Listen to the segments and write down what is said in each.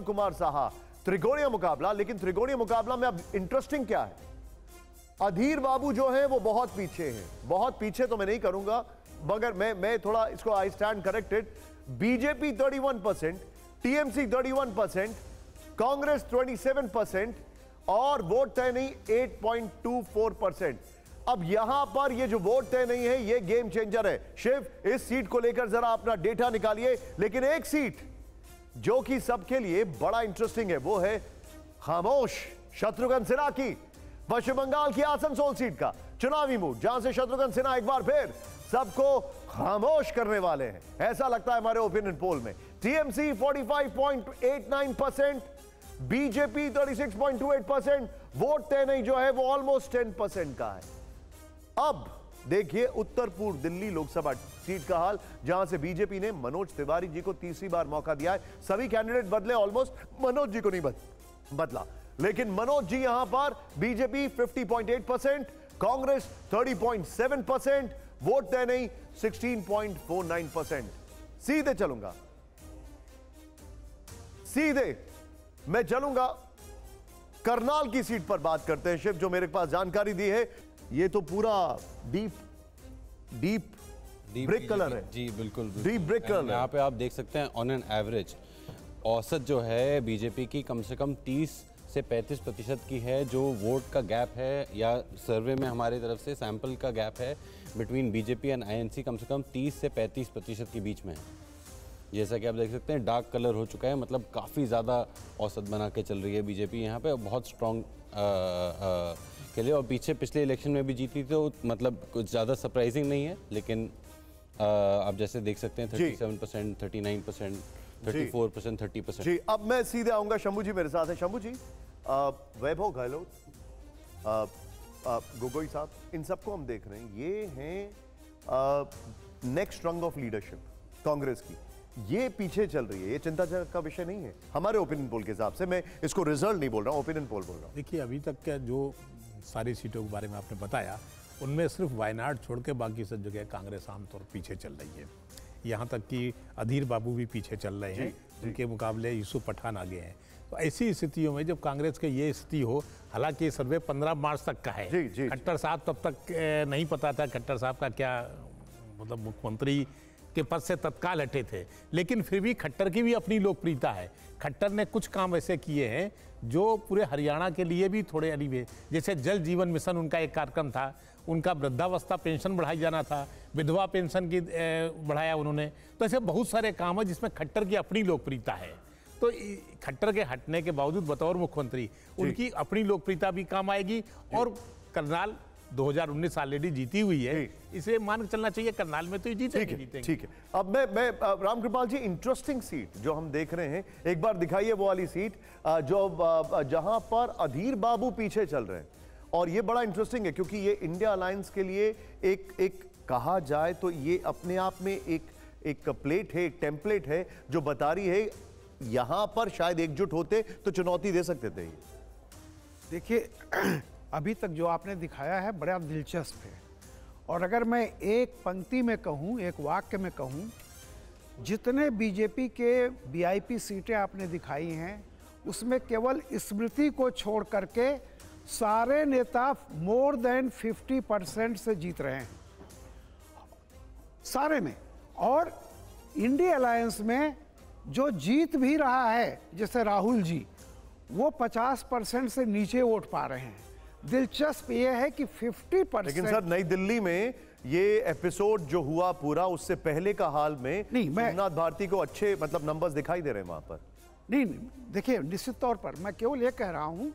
कुमार साहा, त्रिकोणीय मुकाबला। लेकिन त्रिकोणीय मुकाबला में अब इंटरेस्टिंग क्या है, अधीर बाबू जो है वो बहुत पीछे हैं। बहुत पीछे तो मैं नहीं करूंगा, मगर मैं थोड़ा इसको I stand corrected. BJP 31%, TMC 31%, Congress 27% और वोट तय नहीं 8.24%। अब यहां पर ये जो वोट तय नहीं है ये गेम चेंजर है। शिव, इस सीट को लेकर जरा अपना डेटा निकालिए। लेकिन एक सीट जो कि सबके लिए बड़ा इंटरेस्टिंग है वो है खामोश शत्रुघ्न सिन्हा की, पश्चिम बंगाल की आसनसोल सीट का चुनावी मूड, जहां से शत्रुघ्न सिन्हा एक बार फिर सबको खामोश करने वाले हैं, ऐसा लगता है हमारे ओपिनियन पोल में। टीएमसी 45.89%, बीजेपी 36.28%, वोट तय नहीं जो है वो ऑलमोस्ट 10% का है। अब देखिए उत्तर पूर्व दिल्ली लोकसभा सीट का हाल, जहां से बीजेपी ने मनोज तिवारी जी को तीसरी बार मौका दिया है। सभी कैंडिडेट बदले, ऑलमोस्ट मनोज जी को नहीं बदला, लेकिन मनोज जी यहां पर बीजेपी 50.8%, कांग्रेस 30.7%, वोट तय नहीं 16.49%। सीधे चलूंगा, सीधे मैं चलूंगा करनाल की सीट पर बात करते हैं। शिव, जो मेरे पास जानकारी दी है ये तो पूरा डीप ब्रिक कलर है। जी बिल्कुल, डीप ब्रिक कलर। यहाँ पे आप देख सकते हैं ऑन एन एवरेज औसत जो है बीजेपी की कम से कम 30 से 35% की है, जो वोट का गैप है या सर्वे में हमारी तरफ से सैंपल का गैप है बिटवीन बीजेपी एंड आईएनसी, कम से कम 30 से 35% के बीच में है। जैसा कि आप देख सकते हैं डार्क कलर हो चुका है, मतलब काफ़ी ज़्यादा औसत बना के चल रही है बीजेपी यहाँ पे, बहुत स्ट्रॉन्ग के लिए। और पीछे पिछले इलेक्शन में भी जीती तो मतलब कुछ ज़्यादा सरप्राइजिंग नहीं है, लेकिन आप जैसे देख सकते हैं 37%, 39%, 34%, 30%। जी, अब मैं सीधे आऊंगा, शंभू जी मेरे साथ है। शंभू जी, वैभव गहलोत, गोगोई साहब, इन सबको हम देख रहे हैं, ये हैं नेक्स्ट रंग ऑफ लीडरशिप कांग्रेस की। ये पीछे चल रही है, ये चिंताजनक का विषय नहीं है हमारे ओपिनियन पोल के हिसाब से। मैं इसको रिजल्ट नहीं बोल रहा हूँ, ओपिनियन पोल बोल रहा हूँ। देखिए, अभी तक का जो सारी सीटों के बारे में आपने बताया, उनमें सिर्फ वायनाड छोड़ के बाकी सब जगह कांग्रेस आमतौर पीछे चल रही है। यहाँ तक कि अधीर बाबू भी पीछे चल रहे हैं, उनके मुकाबले यूसुफ पठान आगे हैं। तो ऐसी स्थितियों में जब कांग्रेस की ये स्थिति हो, हालांकि सर्वे 15 मार्च तक का है, खट्टर साहब तब तक नहीं पता था खट्टर साहब का क्या मतलब मुख्यमंत्री के पद से तत्काल हटे थे, लेकिन फिर भी खट्टर की भी अपनी लोकप्रियता है। खट्टर ने कुछ काम ऐसे किए हैं जो पूरे हरियाणा के लिए भी थोड़े अलीवे, जैसे जल जीवन मिशन उनका एक कार्यक्रम था, उनका वृद्धावस्था पेंशन बढ़ाई जाना था, विधवा पेंशन की बढ़ाया उन्होंने। तो ऐसे बहुत सारे काम है जिसमें खट्टर की अपनी लोकप्रियता है। तो खट्टर के हटने के बावजूद बतौर मुख्यमंत्री उनकी अपनी लोकप्रियता भी काम आएगी। और करनाल 2019 ऑलरेडी जीती हुई है, इसे मान के चलना चाहिए करनाल में तो ये जीतेंगे। ठीक है। अब मैं रामकृपाल जी, इंटरेस्टिंग सीट जो हम देख रहे हैं, एक बार दिखाइए वो वाली सीट जो जहां पर अधीर बाबू पीछे चल रहे हैं। और ये बड़ा इंटरेस्टिंग है क्योंकि ये इंडिया अलायंस के लिए एक कहा जाए तो ये अपने आप में एक प्लेट है, एक टेम्पलेट है जो बता रही है यहां पर शायद एकजुट होते तो चुनौती दे सकते थे। देखिए, अभी तक जो आपने दिखाया है बड़ा दिलचस्प है, और अगर मैं एक पंक्ति में कहूँ, एक वाक्य में कहूँ, जितने बीजेपी के वीआईपी सीटें आपने दिखाई हैं उसमें केवल स्मृति को छोड़ करके सारे नेता मोर देन 50% से जीत रहे हैं सारे में। और इंडिया अलायंस में जो जीत भी रहा है, जैसे राहुल जी, वो 50% से नीचे वोट पा रहे हैं। दिलचस्प ये है कि 50%। लेकिन सर, नई दिल्ली में ये एपिसोड जो हुआ पूरा, उससे पहले का हाल में सोमनाथ भारती को अच्छे मतलब नंबर्स दिखाई दे रहे हैं वहां पर। नहीं, देखिए, निश्चित तौर पर मैं केवल ये कह रहा हूं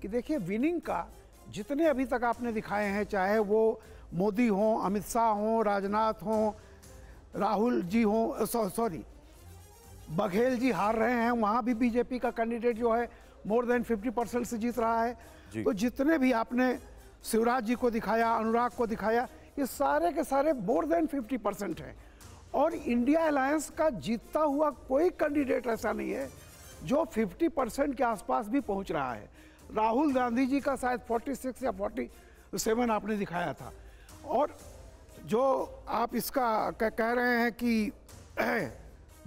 कि देखिए, विनिंग का जितने अभी तक आपने दिखाए हैं, चाहे वो मोदी हो, अमित शाह हो, राजनाथ हो, राहुल जी हो, सॉरी बघेल जी हार रहे हैं, वहाँ भी बीजेपी का कैंडिडेट जो है मोर देन 50% से जीत रहा है। तो जितने भी आपने शिवराज जी को दिखाया, अनुराग को दिखाया, ये सारे के सारे मोर देन 50% हैं। और इंडिया अलायंस का जीतता हुआ कोई कैंडिडेट ऐसा नहीं है जो 50% के आसपास भी पहुंच रहा है। राहुल गांधी जी का शायद 46 या 47 आपने दिखाया था। और जो आप इसका कह रहे हैं कि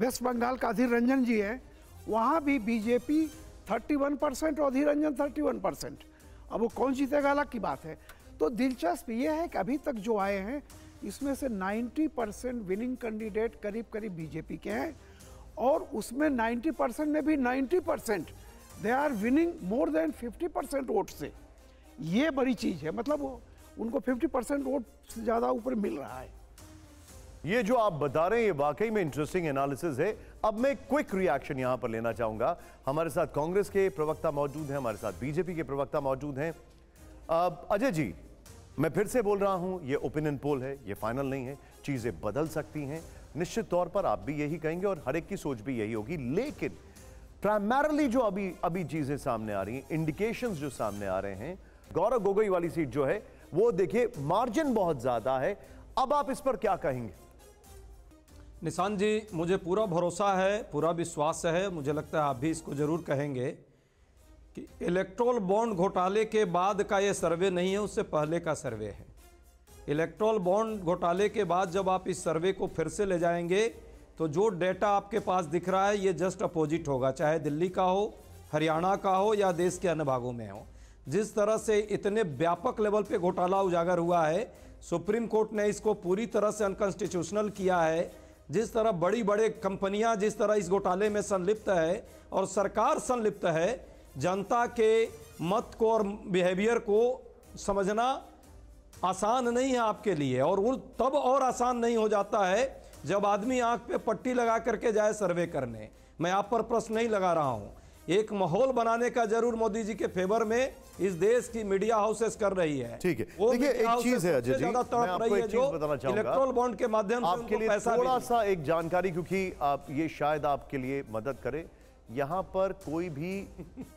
वेस्ट बंगाल का अधीर रंजन जी हैं, वहाँ भी बीजेपी 31% और अधीर रंजन 31%। अब वो कौन जीतेगा अलग की बात है। तो दिलचस्प ये है कि अभी तक जो आए हैं इसमें से 90% विनिंग कैंडिडेट करीब करीब बीजेपी के हैं, और उसमें 90% में भी 90% they are winning more than 50% vote से। ये बड़ी चीज़ है, मतलब वो उनको 50% वोट से ज़्यादा ऊपर मिल रहा है। ये जो आप बता रहे हैं ये वाकई में इंटरेस्टिंग एनालिसिस है। अब मैं क्विक रिएक्शन यहां पर लेना चाहूंगा। हमारे साथ कांग्रेस के प्रवक्ता मौजूद हैं, हमारे साथ बीजेपी के प्रवक्ता मौजूद हैं। अजय जी, मैं फिर से बोल रहा हूं, ये ओपिनियन पोल है, ये फाइनल नहीं है, चीजें बदल सकती हैं। निश्चित तौर पर आप भी यही कहेंगे और हर एक की सोच भी यही होगी, लेकिन प्राइमरली जो अभी चीजें सामने आ रही हैं, इंडिकेशंस जो सामने आ रहे हैं, गौरव गोगोई वाली सीट जो है वो देखिए मार्जिन बहुत ज्यादा है। अब आप इस पर क्या कहेंगे? निशांत जी, मुझे पूरा भरोसा है, पूरा विश्वास है, मुझे लगता है आप भी इसको जरूर कहेंगे कि इलेक्टोरल बॉन्ड घोटाले के बाद का ये सर्वे नहीं है, उससे पहले का सर्वे है। इलेक्टोरल बॉन्ड घोटाले के बाद जब आप इस सर्वे को फिर से ले जाएंगे तो जो डेटा आपके पास दिख रहा है ये जस्ट अपोजिट होगा, चाहे दिल्ली का हो, हरियाणा का हो या देश के अन्य भागों में हो। जिस तरह से इतने व्यापक लेवल पे घोटाला उजागर हुआ है, सुप्रीम कोर्ट ने इसको पूरी तरह से अनकॉन्स्टिट्यूशनल किया है। जिस तरह बड़ी बड़ी कंपनियां जिस तरह इस घोटाले में संलिप्त है और सरकार संलिप्त है, जनता के मत को और बिहेवियर को समझना आसान नहीं है आपके लिए, और वो तब और आसान नहीं हो जाता है जब आदमी आंख पे पट्टी लगा करके जाए सर्वे करने। मैं आप पर प्रश्न नहीं लगा रहा हूं, एक माहौल बनाने का जरूर मोदी जी के फेवर में इस देश की मीडिया हाउसेस कर रही है। ठीक है, देखिए एक चीज है अजय जी, मैं आपको एक चीज बताना चाहूंगा इलेक्ट्रोल बॉन्ड के माध्यम से आपके लिए थोड़ा सा एक जानकारी, क्योंकि आप ये शायद आपके लिए मदद करे। यहां पर कोई भी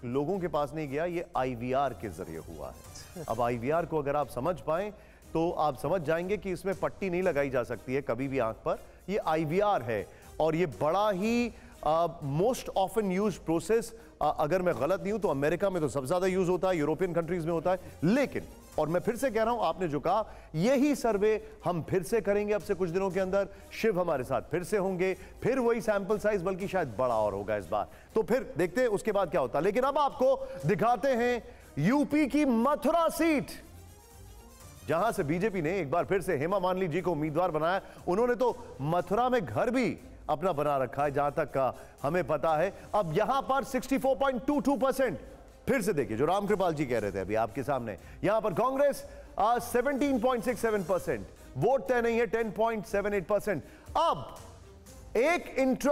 लोगों के पास नहीं गया, ये IVR के जरिए हुआ है। अब IVR को अगर आप समझ पाए तो आप समझ जाएंगे कि इसमें पट्टी नहीं लगाई जा सकती है कभी भी आंख पर। ये IVR है और ये बड़ा ही मोस्ट ऑफन यूज प्रोसेस, अगर मैं गलत नहीं हूं तो अमेरिका में तो सबसे ज्यादा यूज होता है, यूरोपियन कंट्रीज में होता है। लेकिन और मैं फिर से कह रहा हूं, आपने जो कहा यही सर्वे हम फिर से करेंगे अब से कुछ दिनों के अंदर। शिव हमारे साथ फिर से होंगे, फिर वही सैंपल साइज, बल्कि शायद बड़ा और होगा इस बार। तो फिर देखते हैं उसके बाद क्या होता है। लेकिन अब आपको दिखाते हैं यूपी की मथुरा सीट, जहां से बीजेपी ने एक बार फिर से हेमा मालिनी जी को उम्मीदवार बनाया। उन्होंने तो मथुरा में घर भी अपना बना रखा है, जहां तक का हमें पता है। अब यहां पर 64.22%, फिर से देखिए जो रामकृपाल जी कह रहे थे अभी आपके सामने, यहां पर कांग्रेस 17.67%, वोट तय नहीं है 10.78%। अब एक